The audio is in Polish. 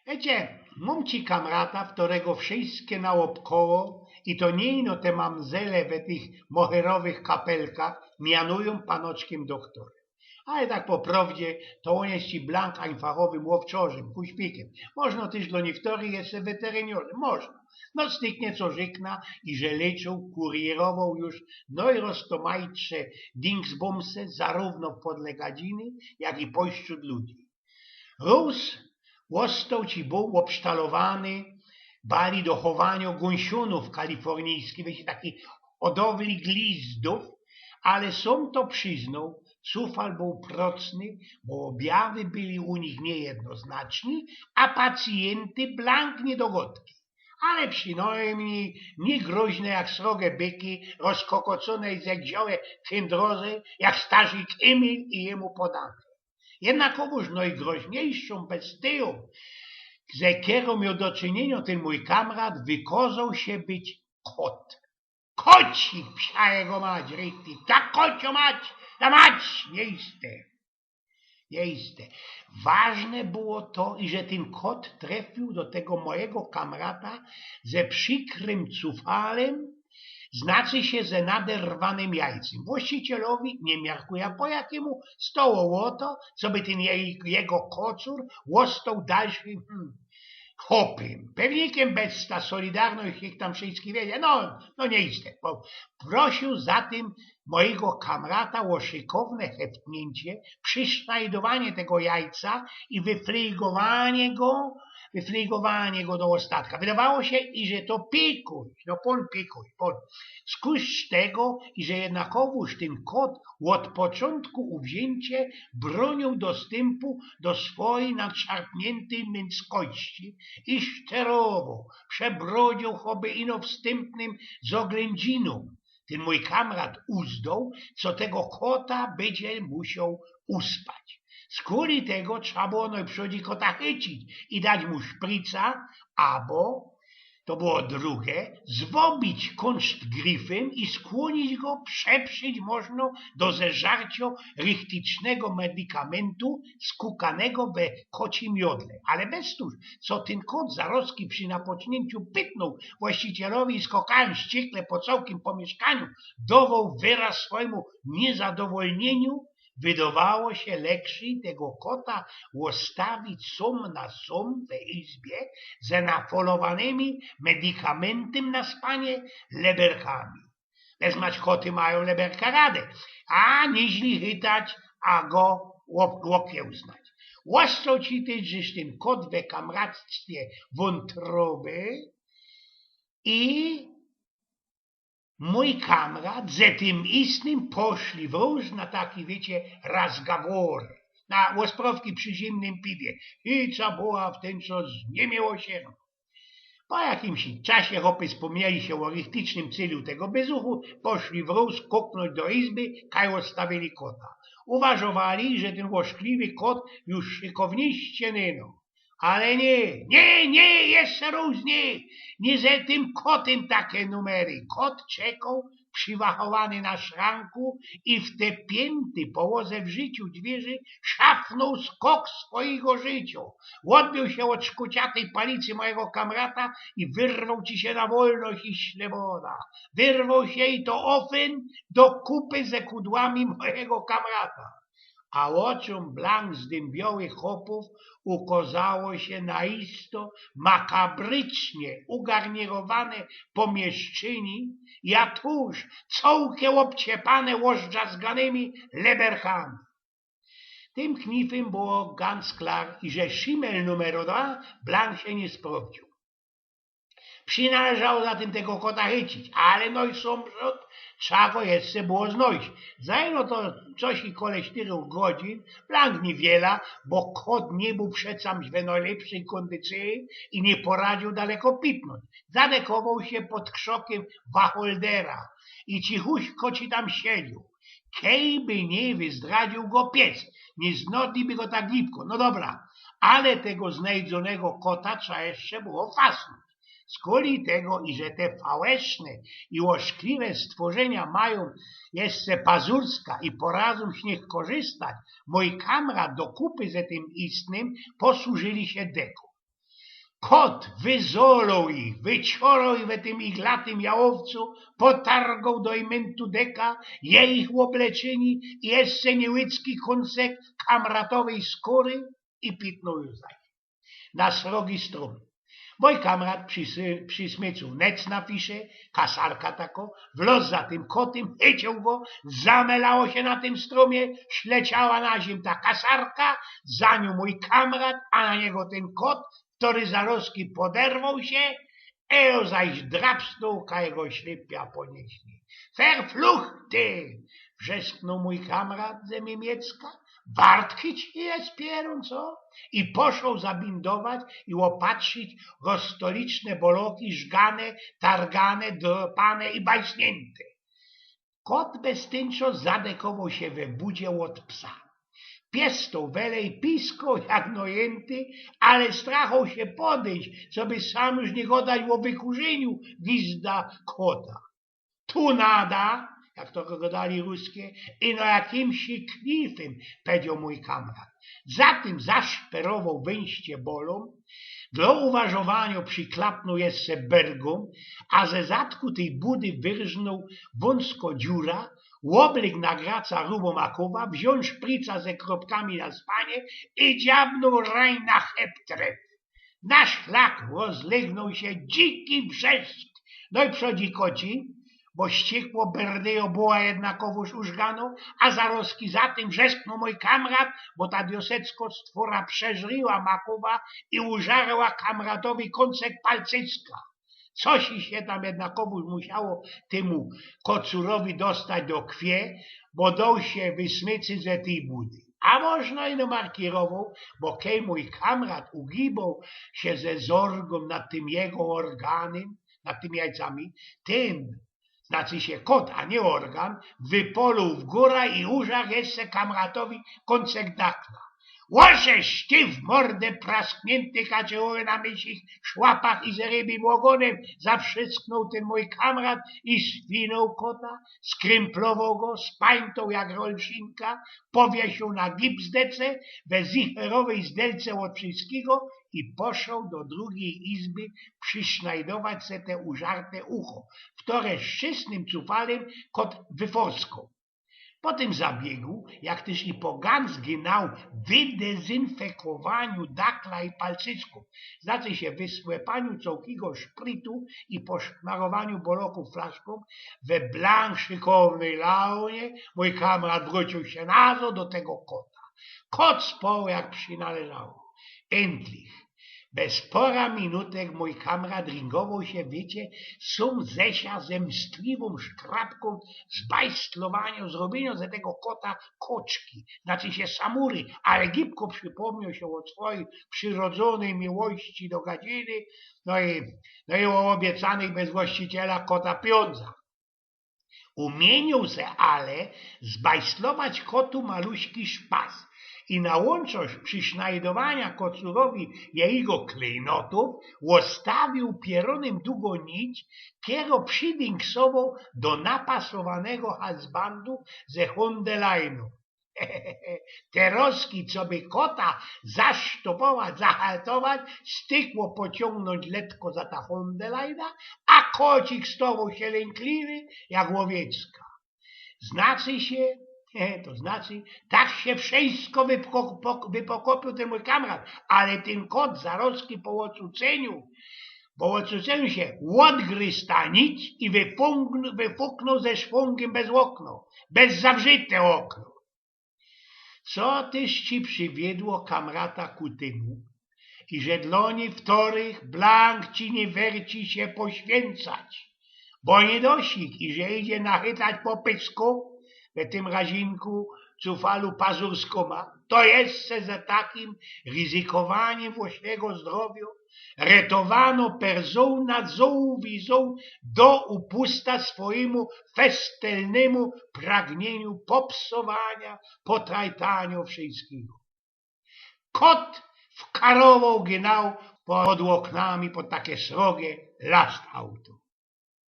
Wiecie, mam ci kamrata, którego wszystkie naokoło i to nie ino te mamzele we tych moherowych kapelkach mianują panoczkiem doktorem. Ale tak po prawdzie, to on jest ci blank einfachowym łowczorzem, kuśpikiem. Można też dla niektórych jeszcze weteryniarzem, można. No styknie co żykna i że leczą, kurierował już najroztomajsze dingsbumsy zarówno w podlegadziny, jak i pośród ludzi. Rósł, łostał ci był obsztalowany, bali do chowania gąsiunów kalifornijskich, wiecie, takich hodowli glizdów, ale som to przyznał, cufal był procny, bo objawy byli u nich niejednoznaczni, a pacjenty blank niedogodki. Ale przynajmniej nie groźne jak srogie byki, rozkokocone i zegziołe cędrozy, jak starzyk Emil i jemu podane. Jednakowoż najgroźniejszą bestią, z jaką miał do czynienia ten mój kamrat, wykazał się być kot. Kocik, psia jego mać, rychty, ta kocio mać, ta mać, jeiste. Ważne było to, i że ten kot trafił do tego mojego kamrata ze przykrym cufalem, znaczy się ze naderwanym jajcem. Właścicielowi nie miarkuje, po jakiemu stoło to, co by ten jego kocur łostał dalszym hopym. Pewnikiem bez ta solidarność ich tam wszystkich wiedzie. No nie istnie. Prosił zatem mojego kamrata o szykowne heftnięcie, przysznajdowanie tego jajca i wyfligowanie go do ostatka. Wydawało się, i że to pikuj, no pikuj. Skóż tego, i że jednakowoż ten kot od początku uwzięcie bronią dostępu do swojej nadszarpniętej męskości i szczerowo przebrodził choby ino wstępnym z oględziną. Ten mój kamrat uzdał, co tego kota będzie musiał uspać. Z kuli tego trzeba było najprzodzi kota chycić i dać mu szprica, albo, to było drugie, zwobić kąszt gryfem i skłonić go, przeprzeć można do zeżarcia rychtycznego medykamentu skukanego we kocim jodle. Ale bez tuż, co ten kot zarostki przy napocznięciu pytnął właścicielowi i skokając ściekle po całkiem pomieszkaniu, dawał wyraz swojemu niezadowolnieniu, wydawało się lepszy tego kota ustawić som na som w izbie ze nafolowanymi medykamentem na spanie leberkami. Wezmać koty mają leberka radę, a nieźli chytać, a go łokiełznać. Łaszczą ci też, żeś ten kot we kamractwie wątroby i mój kamrat ze tym istnym poszli wróż na taki, wiecie, razgawor, na łosprawki przy zimnym piwie. I co była w ten czas nie miało się. Po jakimś czasie chłopy wspomnieli się o rychtycznym celu tego bezuchu, poszli wróż kuknąć do izby, kaj odstawili kota. Uważowali, że ten łoszkliwy kot już szykowniście nyno. Ale nie, jeszcze różnie. Nie ze tym kotem takie numery. Kot czekał przywachowany na szranku i w te pięty połozę w życiu zwierzy szafnął skok swojego życia. Odbił się od szkuciatej palicy mojego kamrata i wyrwał ci się na wolność i śleboda. Wyrwał się i to ofen do kupy ze kudłami mojego kamrata. A oczom blank zdębiołych chłopów ukazało się naisto makabrycznie ugarnierowane pomieszczyni, jak tuż całkiem obciepane łożdżazganymi leberkami. Tym knifem było ganz klar, i że szimel numer 2 blank się nie sprawdził. Przynależało zatem tego kota chycić, ale no i sąsiad trzeba go jeszcze było znojść. Zajęło to coś i koło 4 godzin, blank niewiele, bo kot nie był przecam w najlepszej kondycji i nie poradził daleko pitnąć. Zadekował się pod krzokiem wacholdera i cichuśko ci tam siedział. Kejby nie wyzdradził go pies, nie znodliby go tak gipko. No dobra, ale tego znajdzonego kota trzeba jeszcze było fasnąć. Z kuli tego, i że te fałeszne i łoszkliwe stworzenia mają jeszcze pazurska i poradzą z nich korzystać, mój kamrat do kupy ze tym istnym posłużyli się deką. Kot wyzolał ich, wyciorał ich w tym iglatym jałowcu, potargał do imentu deka, je ich obleczyni i jeszcze niełycki kąsek kamratowej skóry i pitnął już za nim. Na srogi strum. Mój kamrat przy smycu nec napisze, kasarka tako, wlazł za tym kotem, chycił go, zamelało się na tym strumie, śleciała na ziem ta kasarka, za nią mój kamrat, a na niego ten kot, który za rożki poderwał się, zaś drapsnął, ka jego ślepia ponieśli. Verfluchte! Wrzesknął mój kamrat ze Niemiecka. Wartki ci jest pierun, co? I poszł zabindować i opatrzyć rozstoliczne boloki, żgane, targane, drapane i bajsnięte. Kot beztynczo zadekował się we budzie od psa. Pies to welej pisko jak nojęty, ale strachał się podejść, co by sam już nie godać o wykurzeniu gwizda kota. Tu nada, jak to gadali ruskie, i no jakimś knifem, powiedział mój kamrat. Zatem zaszperował wejście bolą, dla uważowania przyklapnął jeszcze bergą, a ze zadku tej budy wyrżnął wąsko dziura, łoblik na graca rubomakowa, wziął szprica ze kropkami na spanie i dziabnął raj na heptrew. Na szlak rozlegnął się dziki wrzesk. No i przodzi koci, bo ściekło berdejo była jednakowoż użgano, a zaroski za tym wrzesknął mój kamrat, bo ta diosecko stwora przeżryła makowa i użarła kamratowi kąsek palcycka. Coś się tam jednakowoż musiało temu kocurowi dostać do kwie, bo dał się wysmycy ze tej budy. A można i markirował, bo kej mój kamrat ugibał się ze zorgą nad tym jego organem, nad tymi jajcami, ten, znaczy się kot, a nie organ, wypoluł w górę i użarł jeszcze kamratowi kąsek dakla. Łożeś ty w mordę prasknięty kacioły na mysich szłapach i z rybim ogonem, zawszysknął ten mój kamrat i swinął kota, skrymplował go, spańtał jak rolszynka, powiesił na gipsdece, we zicherowej zdelce od wszystkiego i poszedł do drugiej izby przysznajdować se te użarte ucho, które szczysnym cufalem kot wyforskał. Po tym zabiegu, jak też i pogan zginął wydezynfekowaniu dakla i palcyczków, znaczy się wysłepaniu całkiego szpritu i poszmarowaniu boloków flaszką, we blank szykownej launie mój kamrat wrócił się nazo do tego kota. Kot spał jak przynależało. Endlich. Bez pora minutek mój kamrat ringował się, wiecie, sum zesia zemstliwą szkrapką zbajstlowania, zrobienia ze tego kota koczki, znaczy się samury, ale gibko przypomniał się o swojej przyrodzonej miłości do gadziny, no i o obiecanych bez właściciela kota piądza. Umienił se ale zbajstlować kotu maluśki szpas, i na łączość przysznajdowania kocurowi jego klejnotów ustawił pieronem długo nić, kiero przydingsował do napasowanego halsbandu ze hondelajnu. Te roski, co by kota zasztopować, zahaltować, stykło pociągnąć letko za ta hondelajna, a kocik stował się lękliwy jak łowiecka. Znaczy się, tak się wszystko wypokopił ten mój kamrat, ale ten kot zaroski po ocuceniu się odgryzł ta nić i wyfuknął ze szwungiem bez okno, bez zawrzyte okno. Co też ci przywiedło kamrata ku temu, i że dla wtorych blank ci nie werci się poświęcać, bo nie dosik i że idzie nachytać po pysku, w tym razinku cufalu pazurskoma, to jeszcze za takim ryzykowaniem własnego zdrowia retowano persona zołwizą do upusta swojemu festelnemu pragnieniu popsowania, potrajtania wszystkiego. Kot wkarował ginał pod oknami pod takie srogie last auto.